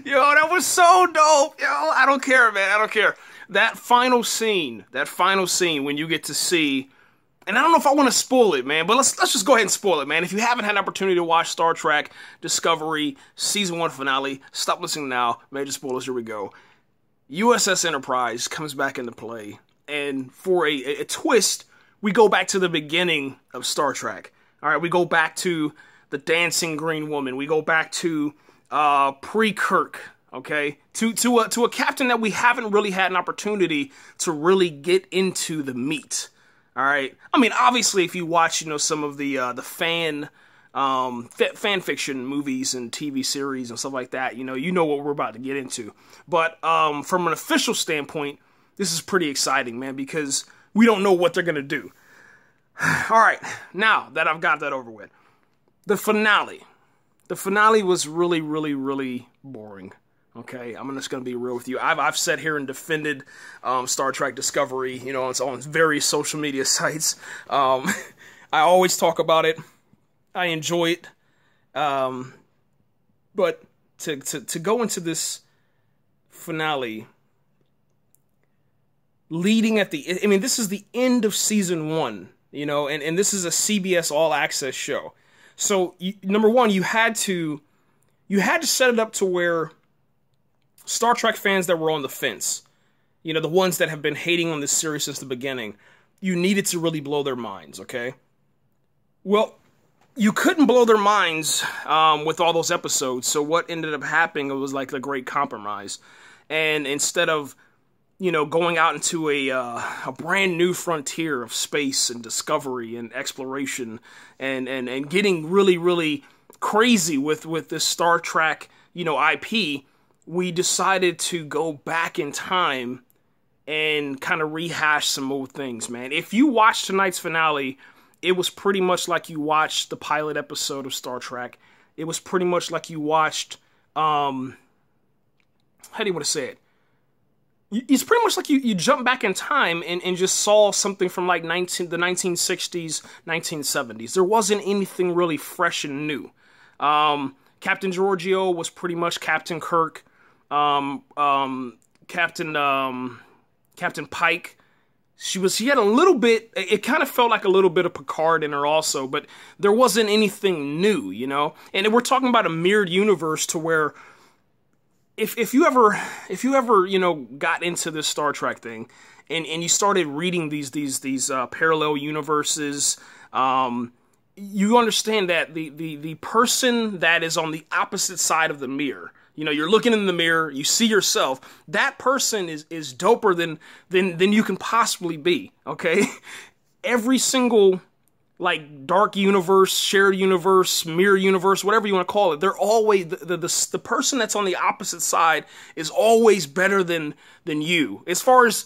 Yo, that was so dope. Yo, I don't care, man. I don't care. That final scene when you get to see, and I don't know if I want to spoil it, man, but let's just go ahead and spoil it, man. If you haven't had an opportunity to watch Star Trek Discovery Season 1 finale, stop listening now. Major spoilers, here we go. USS Enterprise comes back into play, and for a twist, we go back to the beginning of Star Trek. All right, we go back to the dancing green woman. We go back to pre-Kirk, okay? To a captain that we haven't really had an opportunity to really get into the meat. All right. I mean, obviously, if you watch, some of the fan fiction movies and TV series and stuff like that, you know what we're about to get into. But from an official standpoint, this is pretty exciting, man, because we don't know what they're gonna do. All right. Now that I've got that over with, the finale. The finale was really, really, really boring. Okay, I'm just going to be real with you. I've sat here and defended Star Trek Discovery, it's on various social media sites. I always talk about it. I enjoy it. But to go into this finale, leading at this is the end of season 1, and this is a CBS All Access show. So, number one, you had to set it up to where Star Trek fans that were on the fence, the ones that have been hating on this series since the beginning, you needed to really blow their minds, okay? Well, you couldn't blow their minds with all those episodes, so what ended up happening was like the great compromise. And instead of, going out into a brand new frontier of space and discovery and exploration and getting really, really crazy with this Star Trek, IP, we decided to go back in time and kind of rehash some old things, man. If you watch tonight's finale, it was pretty much like you watched the pilot episode of Star Trek. It was pretty much like you watched, how do you want to say it? It's pretty much like you jump back in time and just saw something from like the 1960s, 1970s. There wasn't anything really fresh and new. Captain Georgiou was pretty much Captain Kirk. Captain Pike, she had a little bit, it kind of felt like a little bit of Picard in her also, but there wasn't anything new, and we're talking about a mirrored universe to where if you ever got into this Star Trek thing and you started reading these parallel universes, you understand that the person that is on the opposite side of the mirror, you're looking in the mirror, you see yourself, that person is doper than you can possibly be, okay? Every single, like, dark universe, shared universe, mirror universe, whatever you want to call it, they're always, the person that's on the opposite side is always better than you. As far as,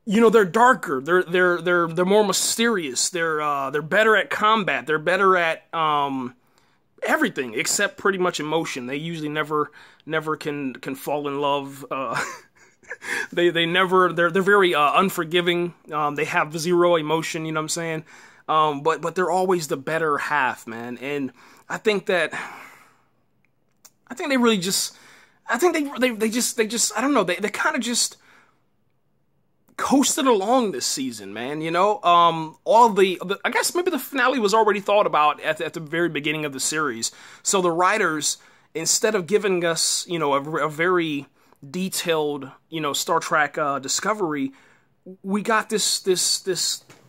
they're darker, they're more mysterious, they're better at combat, they're better at, everything except pretty much emotion. They usually never can fall in love. They're very unforgiving. They have zero emotion, you know what I'm saying? But they're always the better half, man. And I think they really just, I think they just I don't know, they kind of just coasted along this season, man, all the I guess maybe the finale was already thought about at the very beginning of the series. So the writers, instead of giving us, a very detailed, Star Trek Discovery, we got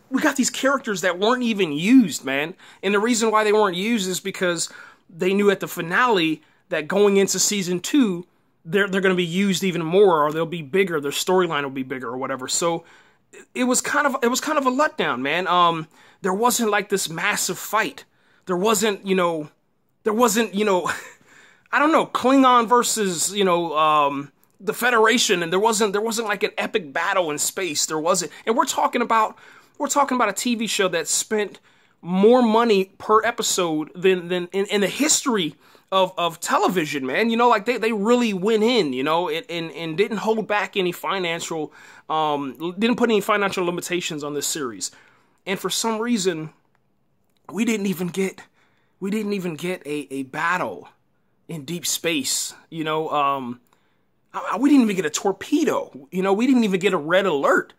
we got these characters that weren't even used, man. And the reason why they weren't used is because they knew at the finale that going into season 2, they're going to be used even more, or they'll be bigger. Their storyline will be bigger, or whatever. So it was kind of a letdown, man. There wasn't like this massive fight. There wasn't, I don't know, Klingon versus, the Federation, and there wasn't like an epic battle in space. There wasn't, and we're talking about a TV show that spent more money per episode than in the history of television, man. Like they really went in, and didn't hold back any financial, didn't put any financial limitations on this series. And for some reason, we didn't even get a battle in deep space. You know, we didn't even get a torpedo. You know, we didn't even get a red alert.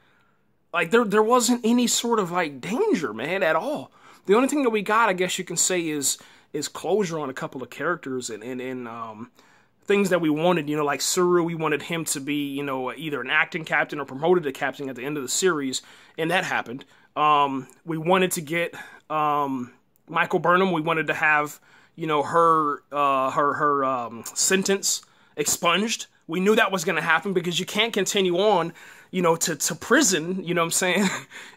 Like, there wasn't any sort of, like, danger, man, at all. The only thing that we got, I guess you can say, is closure on a couple of characters and things that we wanted. You know, like Saru, we wanted him to be, you know, either an acting captain or promoted to captain at the end of the series, and that happened. We wanted to get Michael Burnham. We wanted to have, you know, her sentence expunged. We knew that was going to happen because you can't continue on, you know, to prison, you know what I'm saying?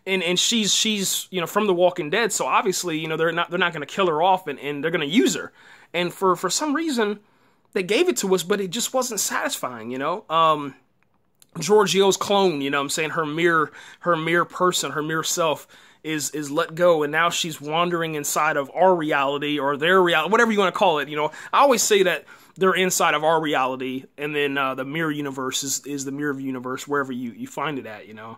and she's, you know, from The Walking Dead, so obviously, you know, they're not going to kill her off and they're going to use her. And for some reason, they gave it to us, but it just wasn't satisfying, you know? Georgiou's clone, you know what I'm saying? Her mere person, her mere self is let go, and now she's wandering inside of our reality or their reality, whatever you want to call it, you know? I always say that they're inside of our reality, and then the mirror universe is the mirror universe wherever you find it at. You know,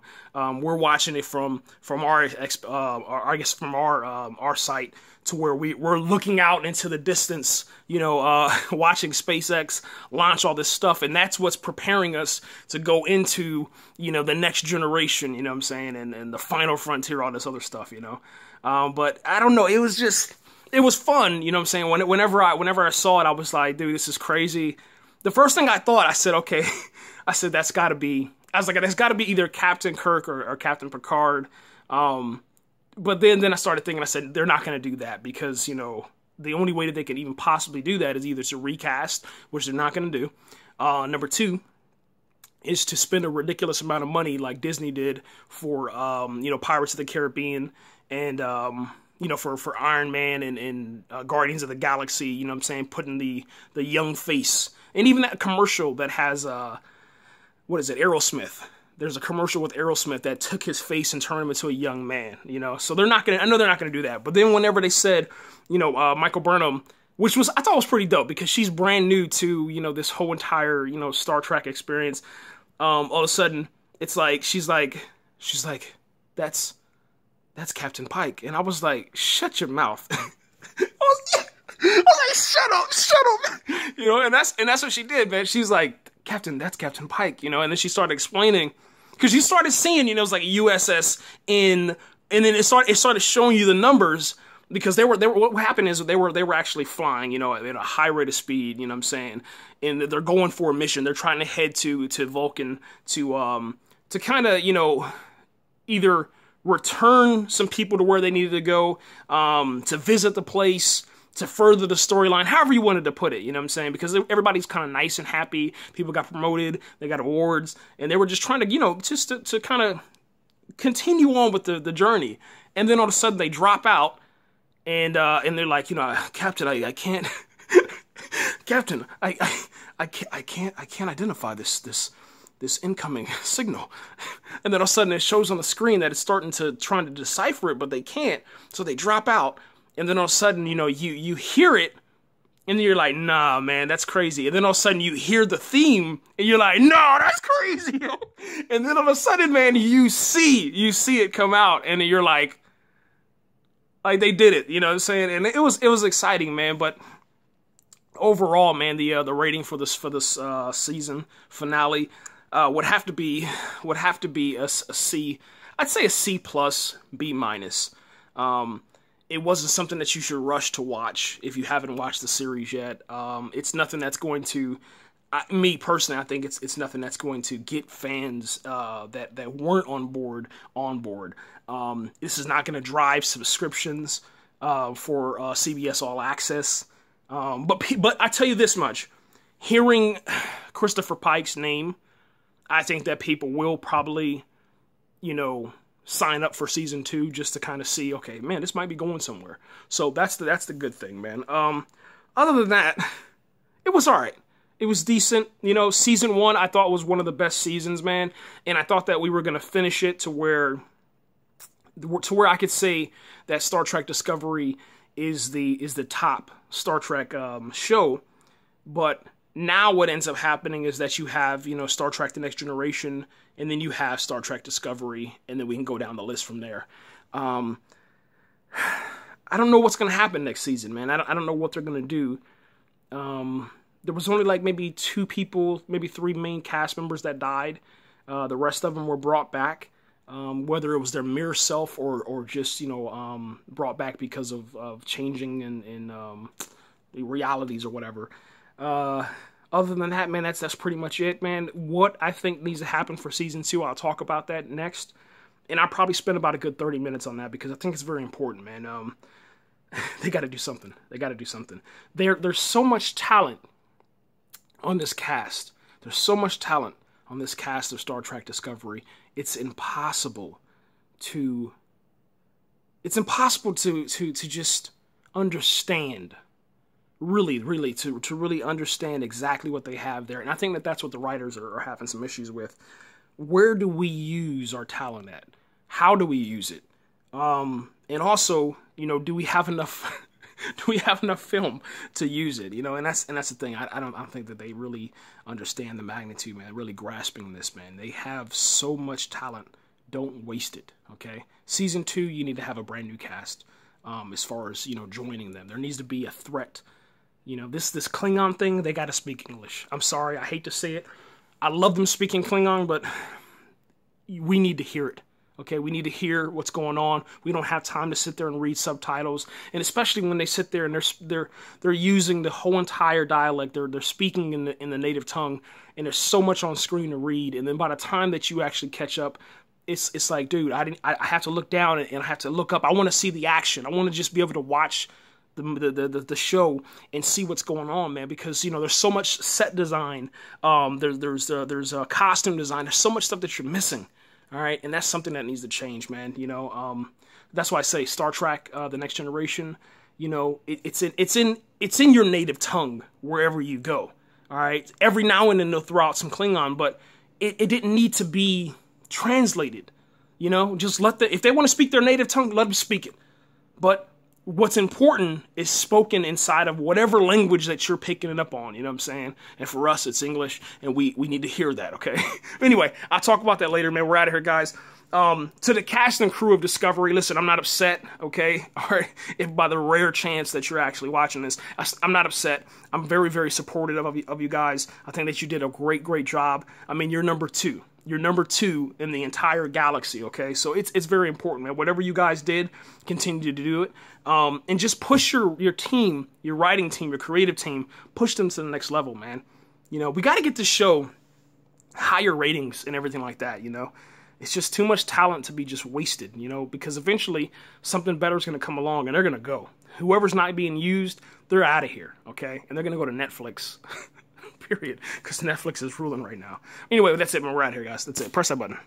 we're watching it from our I guess from our site to where we're looking out into the distance. You know, watching SpaceX launch all this stuff, and that's what's preparing us to go into, you know, the next generation. You know what I'm saying, and the final frontier, all this other stuff. You know, but I don't know. It was fun, you know what I'm saying? Whenever I saw it, I was like, dude, this is crazy. The first thing I thought, I said, okay, that's got to be either Captain Kirk or Captain Picard. But then I started thinking, I said, they're not going to do that because, you know, the only way that they can even possibly do that is either to recast, which they're not going to do. Number two is to spend a ridiculous amount of money like Disney did for, you know, Pirates of the Caribbean and, you know, for Iron Man and Guardians of the Galaxy, you know what I'm saying, putting the young face. And even that commercial that has, what is it, Aerosmith. There's a commercial with Aerosmith that took his face and turned him into a young man, you know. So I know they're not going to do that. But then whenever they said, you know, Michael Burnham, which I thought was pretty dope because she's brand new to, you know, this whole entire, you know, Star Trek experience. All of a sudden, it's like, she's like, that's Captain Pike. And I was like, shut your mouth. I was like, shut up. You know, and that's what she did, man. She's like, that's Captain Pike, you know, and then she started explaining, because you started seeing, you know, it was like a USS and then it started showing you the numbers, because what happened is they were actually flying, you know, at a high rate of speed, you know what I'm saying, and they're going for a mission. They're trying to head to Vulcan to kind of, you know, either return some people to where they needed to go, to visit the place, to further the storyline, however you wanted to put it, you know what I'm saying? Because everybody's kind of nice and happy. People got promoted, they got awards, and they were just trying to, you know, just to kind of continue on with the journey. And then all of a sudden they drop out, and they're like, you know, Captain, I can't, Captain, I can't identify this incoming signal. And then all of a sudden it shows on the screen that it's trying to decipher it, but they can't. So they drop out. And then all of a sudden, you know, you hear it, and then you're like, nah, man, that's crazy. And then all of a sudden you hear the theme, and you're like, no, that's crazy. And then all of a sudden, man, you see it come out, and you're like they did it, you know what I'm saying? And it was exciting, man. But overall, man, the rating for this season finale would have to be a C. I'd say a C plus, B minus. It wasn't something that you should rush to watch if you haven't watched the series yet. It's nothing that's going to, me personally, I think it's nothing that's going to get fans that weren't on board. This is not going to drive subscriptions for CBS All Access. But I tell you this much, hearing Christopher Pike's name, I think that people will probably, you know, sign up for season 2 just to kind of see, okay, man, this might be going somewhere. So that's the good thing, man. Other than that, it was all right. It was decent. You know, season 1 I thought was one of the best seasons, man. And I thought that we were going to finish it to where I could say that Star Trek Discovery is the top Star Trek show. But now what ends up happening is that you have, you know, Star Trek The Next Generation, and then you have Star Trek Discovery, and then we can go down the list from there. I don't know what's going to happen next season, man. I don't know what they're going to do. There was only like maybe 2 people, maybe 3 main cast members that died. The rest of them were brought back, whether it was their mirror self or just, you know, brought back because of changing in the realities or whatever. Other than that, man, that's pretty much it, man. What I think needs to happen for season 2, I'll talk about that next. And I'll probably spend about a good 30 minutes on that because I think it's very important, man. They got to do something. They got to do something. There's so much talent on this cast. There's so much talent on this cast of Star Trek Discovery. It's impossible to just understand. Really, to really understand exactly what they have there. And I think that's what the writers are having some issues with. Where do we use our talent at? How do we use it? And also, you know, do we have enough film to use it? You know, and that's the thing. I don't think that they really understand the magnitude, man. Really grasping this, man. They have so much talent. Don't waste it. Okay. Season 2, you need to have a brand new cast. As far as, you know, joining them, there needs to be a threat. You know, this Klingon thing, they got to speak English. I'm sorry, I hate to say it. I love them speaking Klingon, but we need to hear it. Okay, we need to hear what's going on. We don't have time to sit there and read subtitles, and especially when they sit there and they're using the whole entire dialect. They're speaking in the native tongue, and there's so much on screen to read. And then by the time that you actually catch up, it's like, dude, I have to look down and I have to look up. I want to see the action. I want to just be able to watch the show and see what's going on, man, because, you know, there's so much set design, there's costume design, there's so much stuff that you're missing. All right, and that's something that needs to change, man. You know, that's why I say Star Trek: The Next Generation. You know, it's in your native tongue wherever you go. All right, every now and then they'll throw out some Klingon, but it didn't need to be translated. You know, just if they want to speak their native tongue, let them speak it. But what's important is spoken inside of whatever language that you're picking it up on, you know what I'm saying? And for us, it's English, and we need to hear that, okay? Anyway, I'll talk about that later, man. We're out of here, guys. To the cast and crew of Discovery, listen, I'm not upset, okay? All right, if by the rare chance that you're actually watching this, I'm not upset. I'm very, very supportive of you guys. I think that you did a great job. I mean, you're number 2. You're number 2 in the entire galaxy, okay? So it's very important, man. Whatever you guys did, continue to do it. And just push your team, your writing team, your creative team, push them to the next level, man. You know, we got to get this show higher ratings and everything like that, you know? It's just too much talent to be just wasted, you know? Because eventually, something better is going to come along, and they're going to go. Whoever's not being used, they're out of here, okay? And they're going to go to Netflix. Period. Because Netflix is ruling right now. Anyway, that's it, man. We're out here, guys. That's it. Press that button.